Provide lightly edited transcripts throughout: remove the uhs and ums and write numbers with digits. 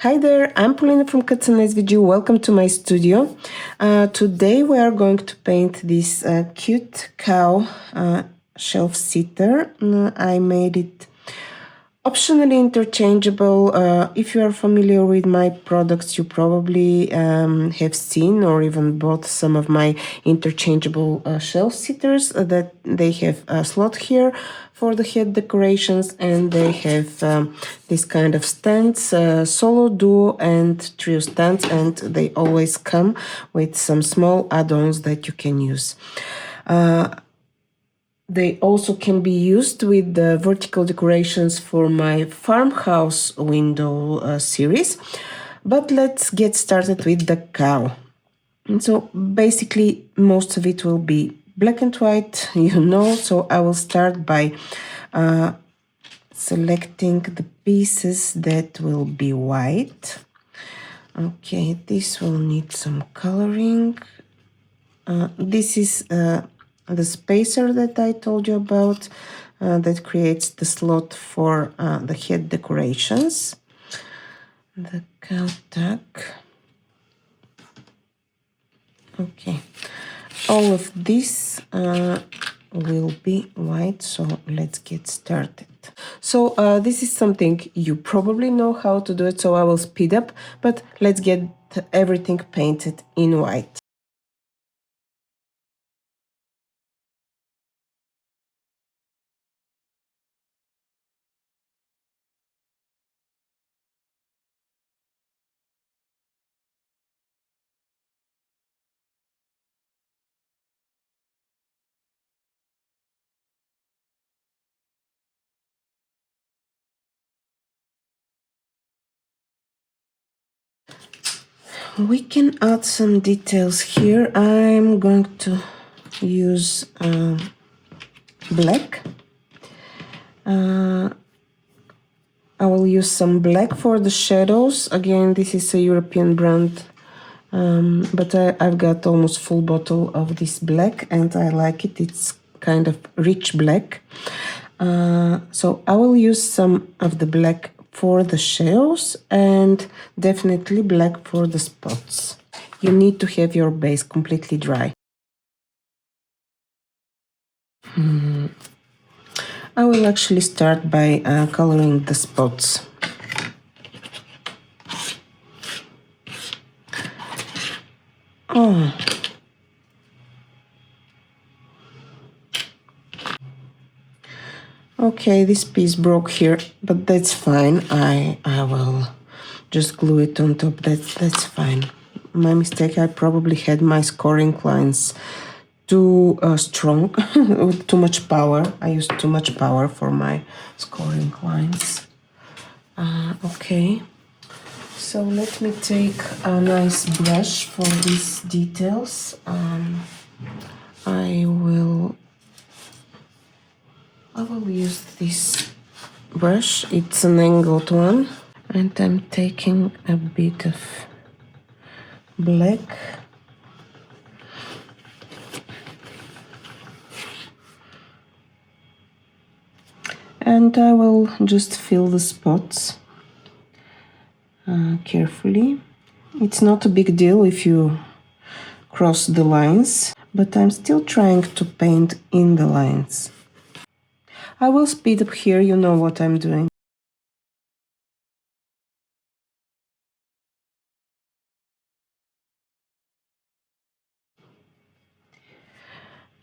Hi there, I'm Paulina from SVG. Welcome to my studio. Today we are going to paint this cute cow shelf sitter. I made it optionally interchangeable. If you are familiar with my products, you probably have seen or even bought some of my interchangeable shelf sitters that they have a slot here for the head decorations, and they have this kind of stands, solo, duo and trio stands, and they always come with some small add-ons that you can use. They also can be used with the vertical decorations for my farmhouse window series. But let's get started with the cow. And so basically most of it will be black and white, so I will start by selecting the pieces that will be white. Okay, this will need some coloring. This is the spacer that I told you about that creates the slot for the head decorations. The cow tuck. Okay, all of this will be white, so let's get started. So this is something you probably know how to do it, so I will speed up, but let's get everything painted in white. We can add some details here. I'm going to use black. I will use some black for the shadows. Again, this is a European brand, but I've got almost full bottle of this black and I like it. It's kind of rich black. So I will use some of the black for the shadows and definitely black for the spots. You need to have your base completely dry. I will actually start by coloring the spots. Oh. Okay, this piece broke here, but that's fine. I will just glue it on top. That's fine. My mistake, I probably had my scoring lines too strong, with too much power. I used too much power for my scoring lines. Okay, so let me take a nice brush for these details. I will use this brush. It's an angled one, and I'm taking a bit of black. And I will just fill the spots carefully. It's not a big deal if you cross the lines, but I'm still trying to paint in the lines. I will speed up here, you know what I'm doing.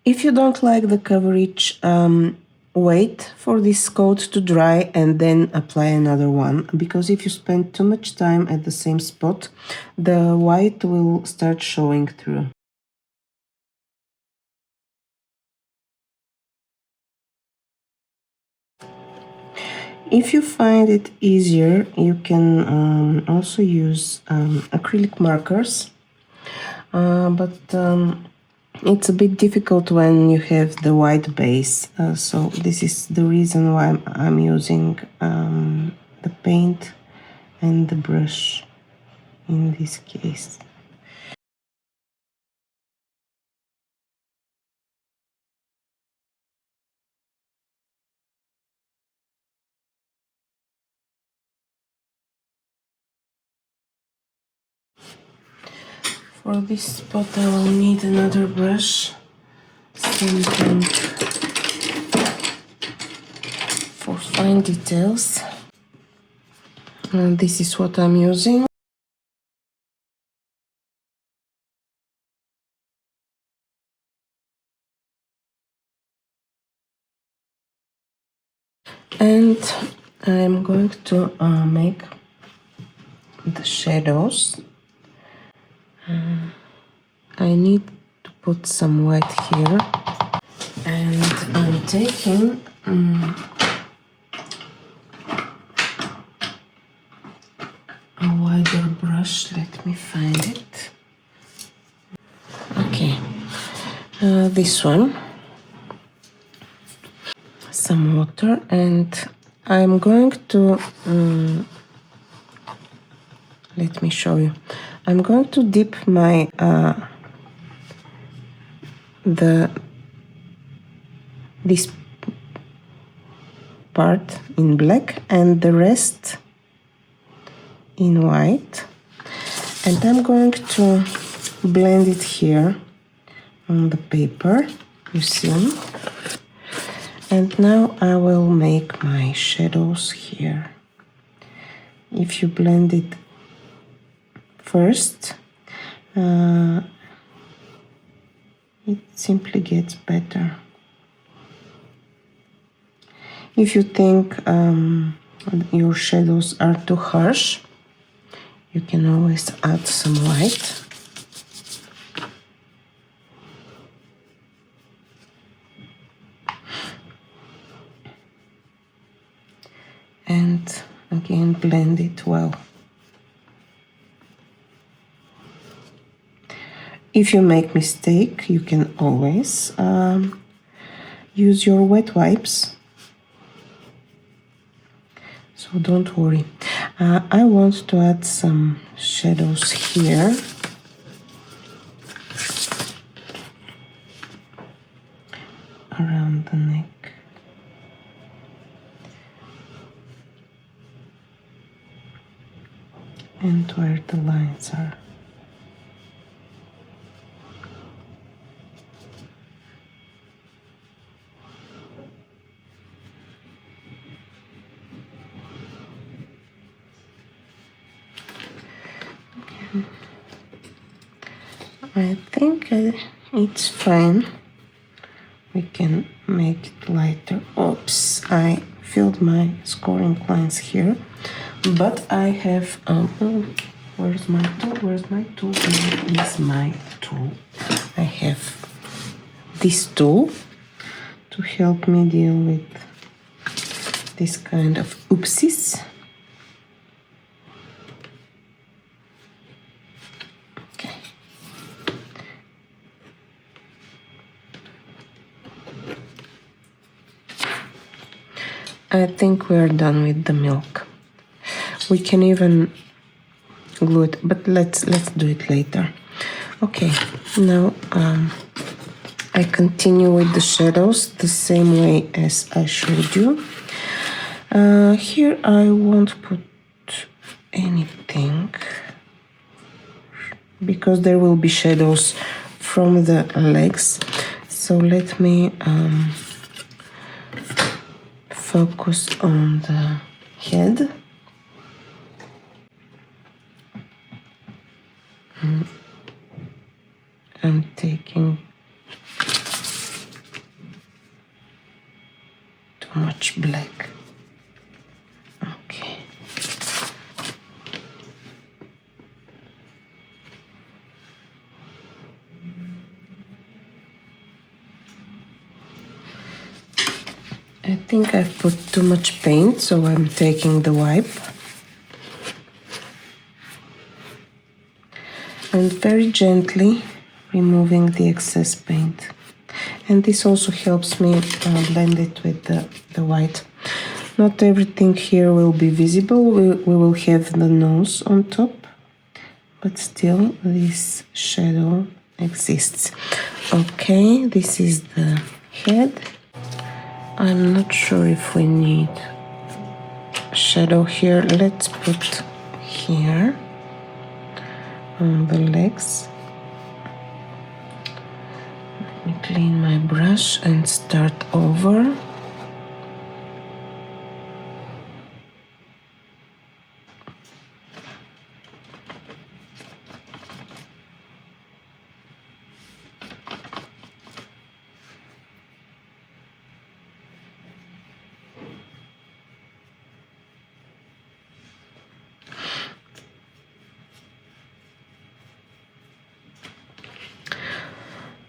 If you don't like the coverage, wait for this coat to dry and then apply another one, because if you spend too much time at the same spot, the white will start showing through. If you find it easier, you can also use acrylic markers, but it's a bit difficult when you have the white base, so this is the reason why I'm using the paint and the brush in this case. For this spot I will need another brush, something for fine details. And this is what I'm using. And I'm going to make the shadows. I need to put some white here, and I'm taking a wider brush. Let me find it. Okay, this one. Some water, and I'm going to let me show you. I'm going to dip my this part in black and the rest in white, and I'm going to blend it here on the paper, you see. And now I will make my shadows here. If you blend it first, it simply gets better. If you think your shadows are too harsh, you can always add some white. And again, blend it well. If you make mistake, you can always use your wet wipes. So don't worry. I want to add some shadows here. Around the neck. And where the lines are. Okay. I think it's fine. We can make it lighter. Oops, I filled my scoring lines here. But I have, where's my tool? Where's my tool? Where is my tool? I have this tool to help me deal with this kind of oopsies. Okay. I think we're done with the milk. We can even glue it, but let's do it later. Okay, now I continue with the shadows the same way as I showed you. Here I won't put anything because there will be shadows from the legs. So let me focus on the head. I'm taking too much black. Okay. I think I've put too much paint, so I'm taking the wipe. And very gently removing the excess paint. And this also helps me blend it with the white. Not everything here will be visible. We will have the nose on top, but still this shadow exists. Okay, this is the head. I'm not sure if we need shadow here. Let's put here on the legs. me clean my brush and start over.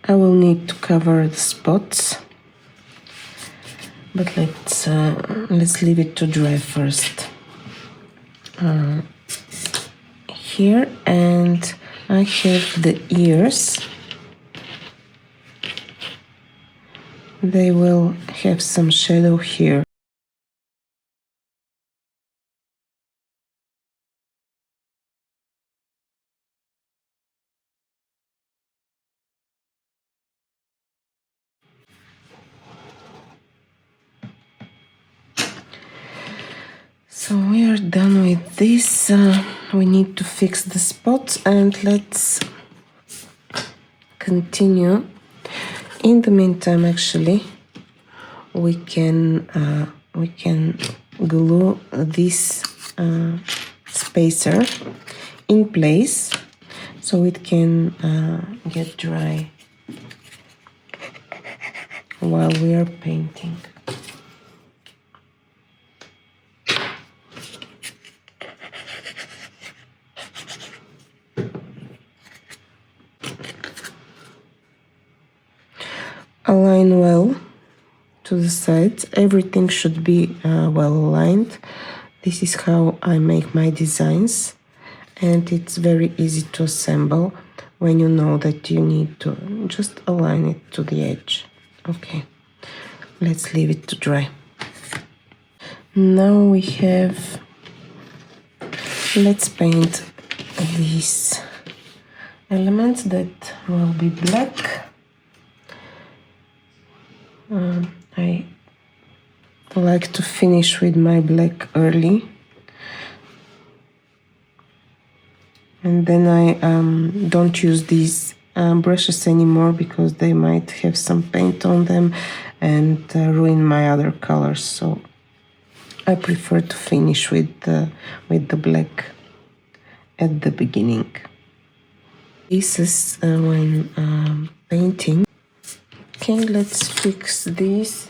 I will need to cover the spots, but let's leave it to dry first. Here, and I have the ears. They will have some shadow here. So we are done with this. We need to fix the spots, and let's continue. In the meantime, actually, we can glue this spacer in place so it can get dry while we are painting. Align well to the sides. Everything should be well aligned. This is how I make my designs, and it's very easy to assemble when you know that you need to just align it to the edge. Okay, let's leave it to dry. Now we have, let's paint these elements that will be black. I like to finish with my black early, and then I don't use these brushes anymore because they might have some paint on them and ruin my other colors. So I prefer to finish with the black at the beginning. This is when painting. Okay, let's fix this,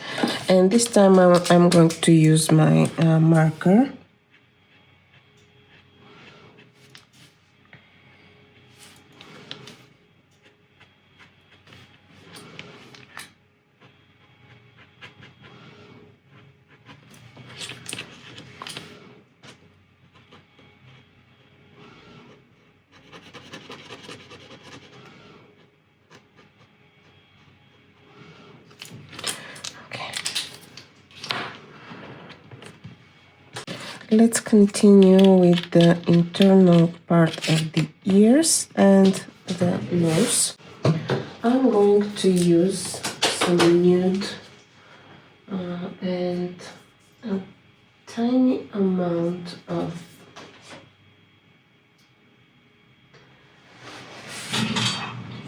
and this time I'm going to use my marker. Let's continue with the internal part of the ears and the nose. I'm going to use some nude and a tiny amount of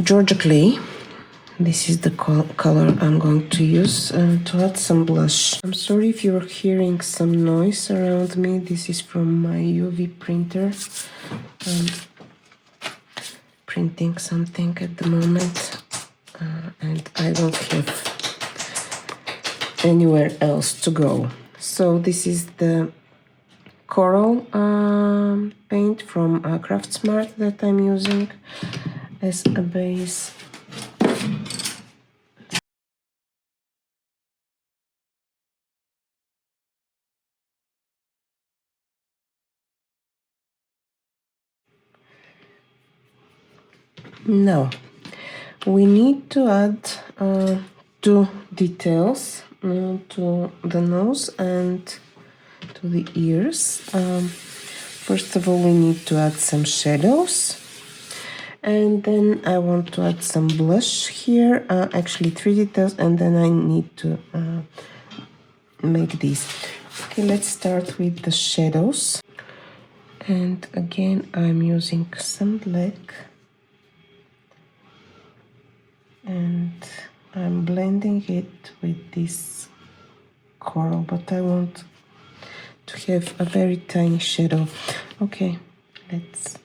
Georgia clay. This is the color I'm going to use to add some blush. I'm sorry if you're hearing some noise around me. This is from my UV printer. Printing something at the moment, and I don't have anywhere else to go. So this is the coral paint from Craftsmart that I'm using as a base. Now, we need to add two details to the nose and to the ears. First of all, we need to add some shadows. And then I want to add some blush here, actually 3 details, and then I need to make these. Okay, let's start with the shadows. And again, I'm using some black and I'm blending it with this coral, but I want to have a very tiny shadow. Okay, let's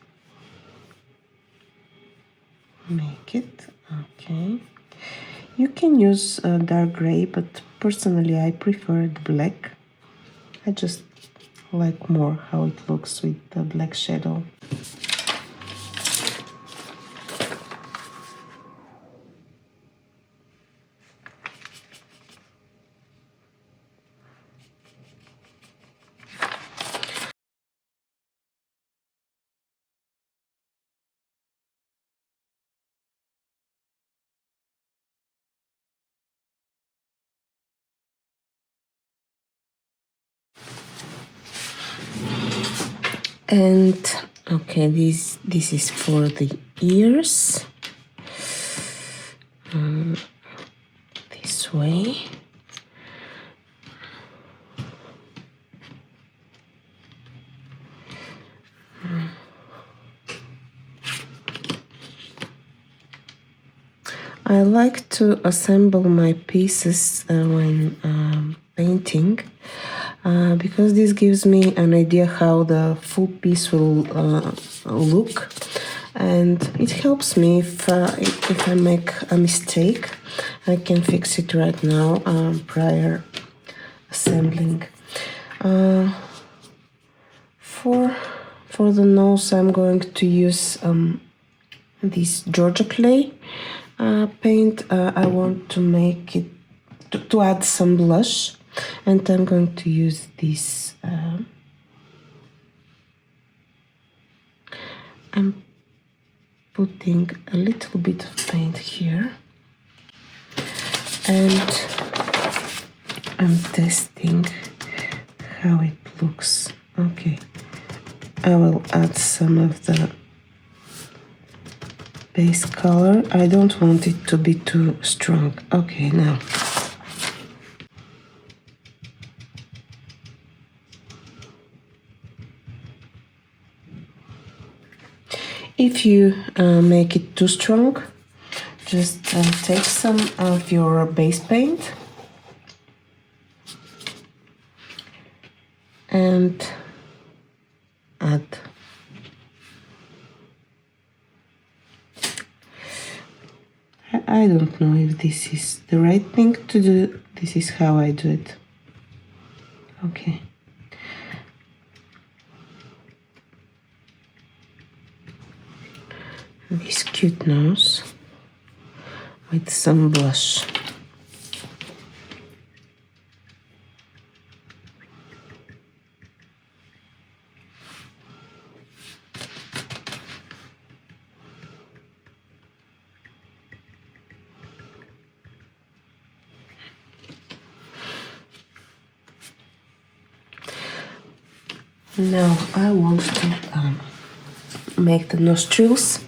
make it. Okay, you can use dark gray, but personally I prefer the black. I just like more how it looks with the black shadow. And okay, this is for the ears. This way. I like to assemble my pieces when painting because this gives me an idea how the full piece will look, and it helps me if I make a mistake, I can fix it right now prior assembling. For the nose, I'm going to use this Georgia clay paint. I want to make it to add some blush, and I'm going to use this. I'm putting a little bit of paint here, and I'm testing how it looks. Okay, I will add some of the base color. I don't want it to be too strong. Okay, now. If you make it too strong, just take some of your base paint and add. I don't know if this is the right thing to do. This is how I do it. Okay. This cute nose with some blush. Now I want to make the nostrils,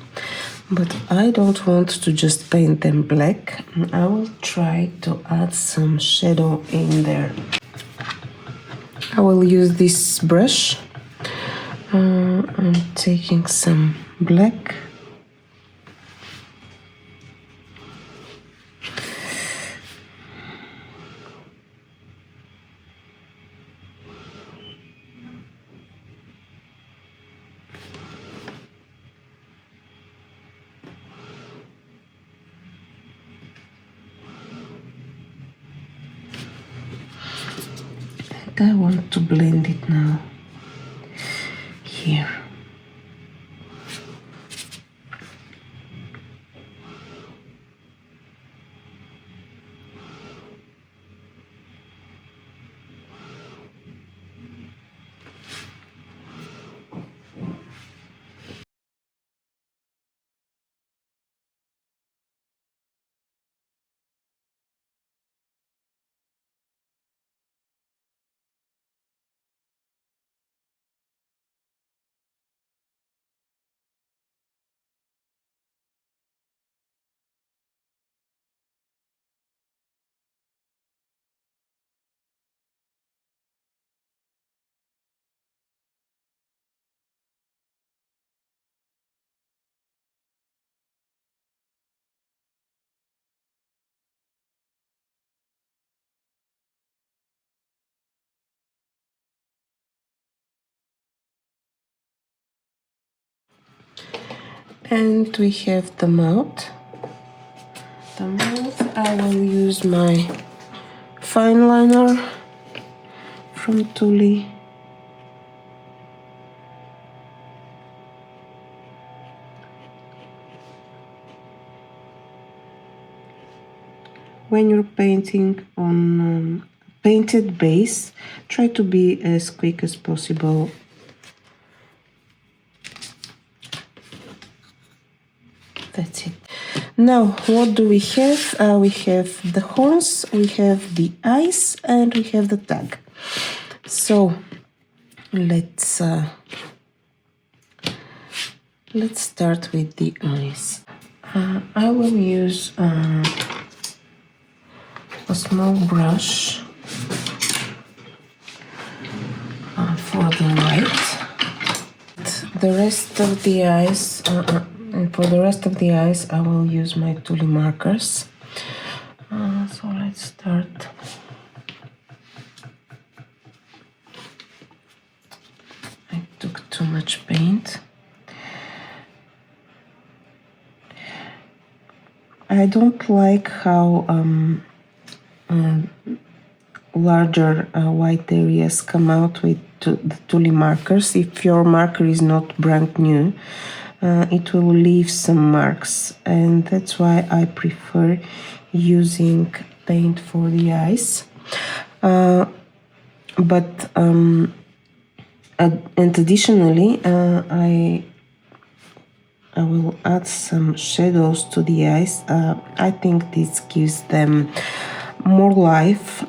but I don't want to just paint them black. I will try to add some shadow in there. I will use this brush. I'm taking some black. I want to blend it now here. And we have the mouth. I will use my fine liner from Tule. When you're painting on painted base, try to be as quick as possible. That's it. Now, what do we have? We have the horns, we have the eyes, and we have the tag. So let's start with the eyes. I will use a small brush for the white. The rest of the eyes, and for the rest of the eyes, I will use my Tule markers. So let's start. I took too much paint. I don't like how larger white areas come out with the Tule markers. If your marker is not brand new, it will leave some marks, and that's why I prefer using paint for the eyes. And additionally, I will add some shadows to the eyes. I think this gives them more life.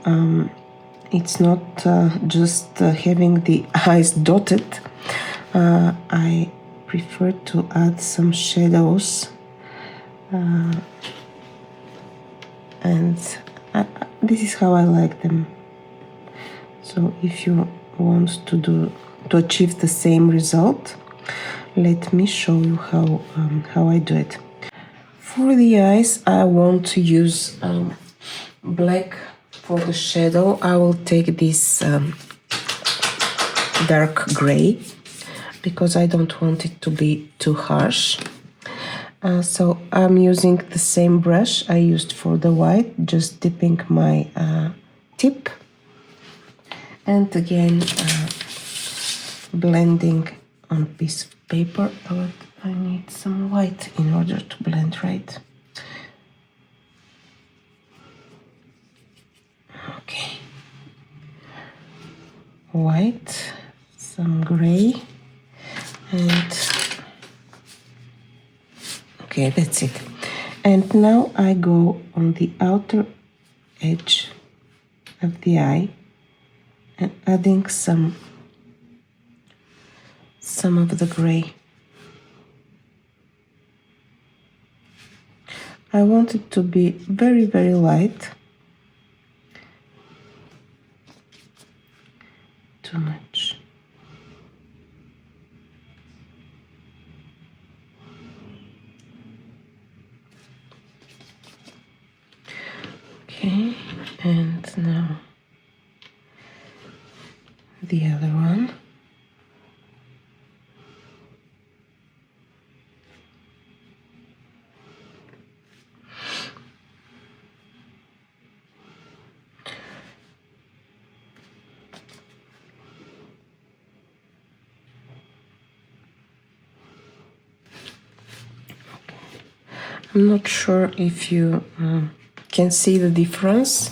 It's not just having the eyes dotted. I prefer to add some shadows, and this is how I like them. So if you want to achieve the same result, let me show you how I do it. For the eyes, I want to use black for the shadow. I will take this dark gray because I don't want it to be too harsh. So I'm using the same brush I used for the white, just dipping my tip, and again blending on a piece of paper. But I need some white in order to blend right. Okay, white, some gray, and okay, that's it. And now I go on the outer edge of the eye and adding some of the gray. I want it to be very, very light. Too much. Okay, and now the other one. I'm not sure if you can see the difference,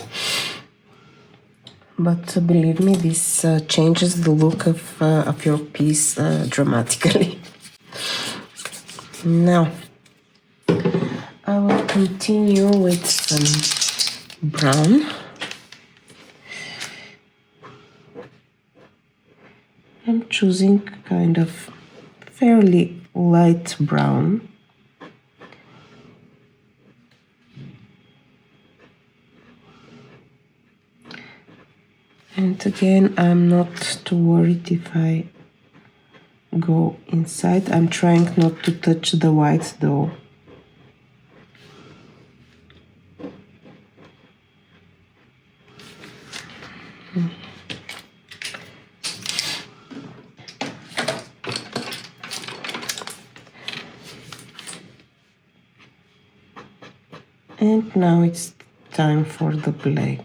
but believe me, this changes the look of your piece dramatically. Now, I will continue with some brown. I'm choosing kind of fairly light brown. And again, I'm not too worried if I go inside. I'm trying not to touch the white though. And now it's time for the black.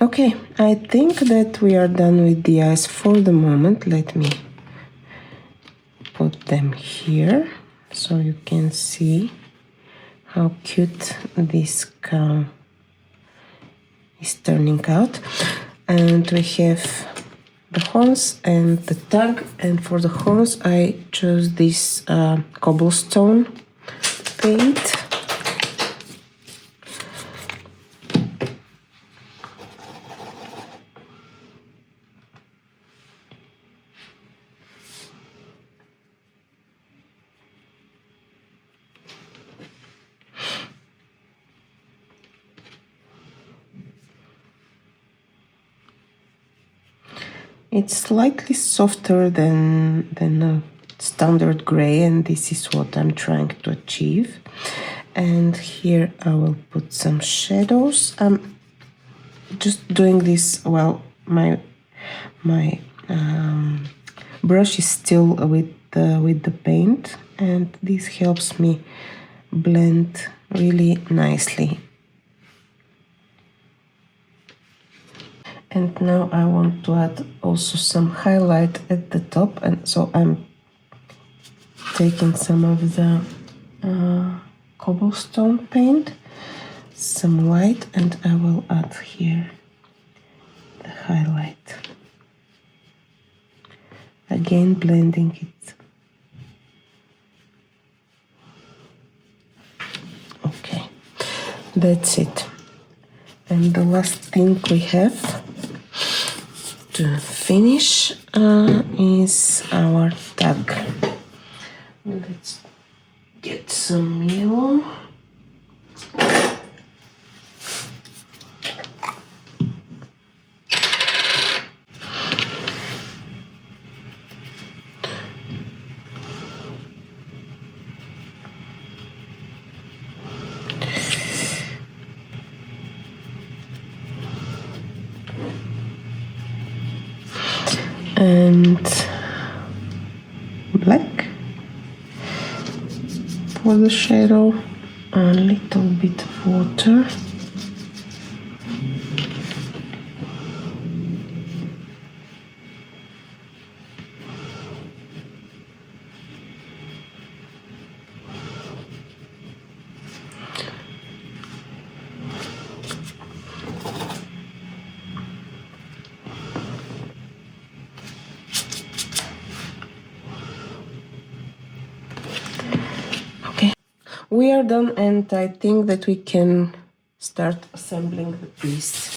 Okay, I think that we are done with the eyes for the moment. Let me put them here so you can see how cute this cow is turning out. And we have the horns and the tongue, and for the horns I chose this cobblestone paint. It's slightly softer than a standard gray, and this is what I'm trying to achieve. And here I will put some shadows. I'm just doing this while my brush is still with the paint, and this helps me blend really nicely. And now I want to add also some highlight at the top, and so I'm taking some of the cobblestone paint, some white, and I will add here the highlight. Again, blending it. Okay, that's it. And the last thing we have to finish is our tag. Let's get some yellow. And black for the shadow, a little bit of water. We are done, and I think that we can start assembling the piece.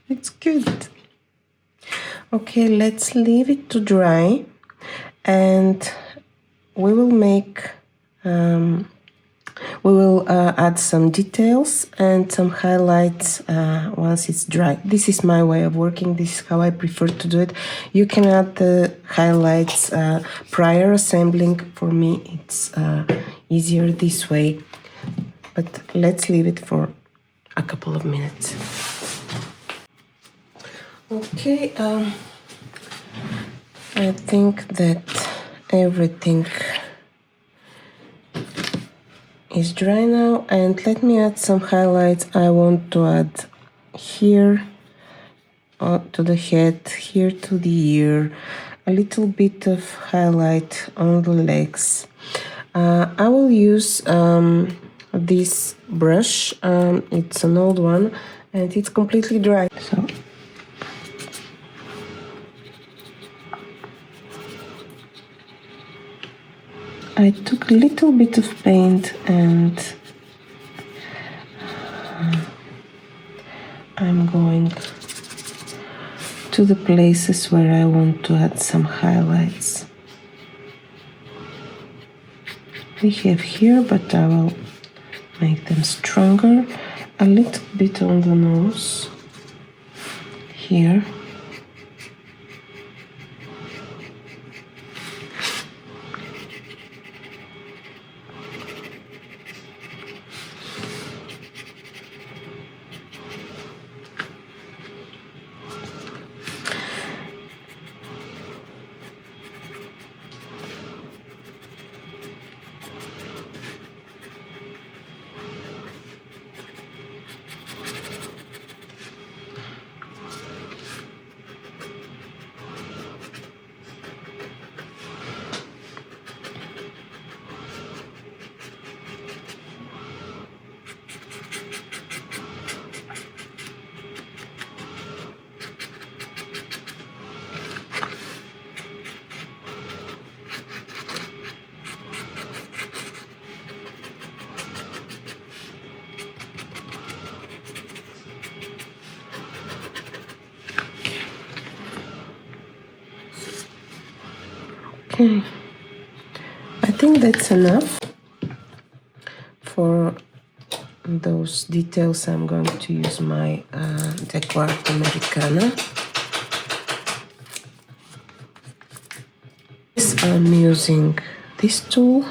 It's good. Okay, let's leave it to dry, and we will make add some details and some highlights once it's dry. This is my way of working. This is how I prefer to do it. You can add the highlights prior assembling. For me, it's easier this way, but let's leave it for a couple of minutes. Okay, I think that everything is dry now, and let me add some highlights. I want to add here to the head, here to the ear, a little bit of highlight on the legs. I will use this brush. It's an old one and it's completely dry. So I took a little bit of paint and I'm going to the places where I want to add some highlights. We have here, but I will make them stronger. A little bit on the nose here. Okay, I think that's enough for those details. I'm going to use my decor Americana. I'm using this tool.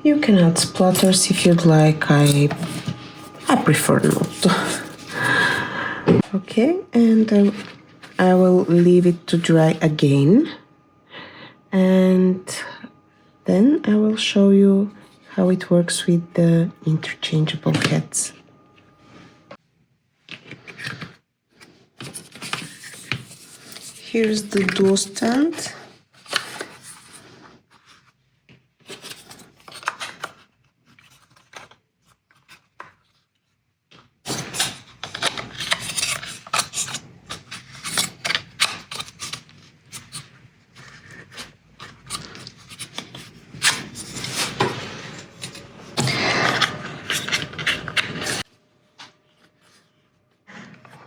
You can add splatters if you'd like. I prefer not to. Okay, and I will leave it to dry again, and then I will show you how it works with the interchangeable heads. Here's the duo stand.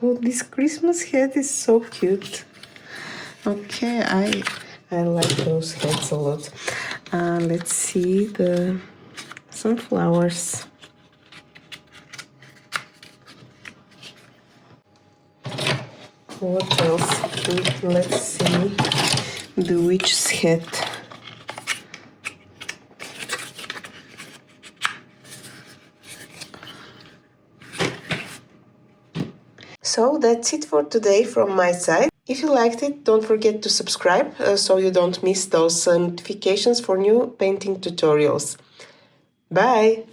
Oh, this Christmas head is so cute. Okay, I like those heads a lot. Let's see the sunflowers. What else? Let's see the witch's head. So that's it for today from my side. If you liked it, don't forget to subscribe so you don't miss those notifications for new painting tutorials. Bye!